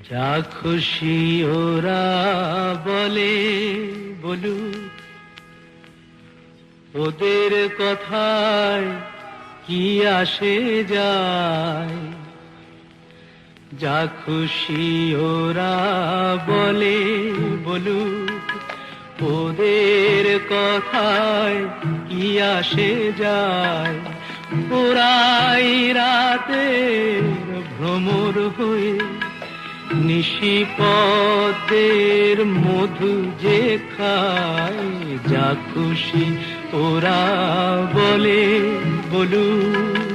যা খুশি ওরা বলে বলুক, ওদের কথায় কি আসে যায়। যা খুশি ওরা বলে বলুক, ওদের কথায় কি আসে যায়। ওরাই রাতের ভ্রমর হয়ে নিশিপদের মধু যে খায়। যা খুশি ওরা বলে বলুক।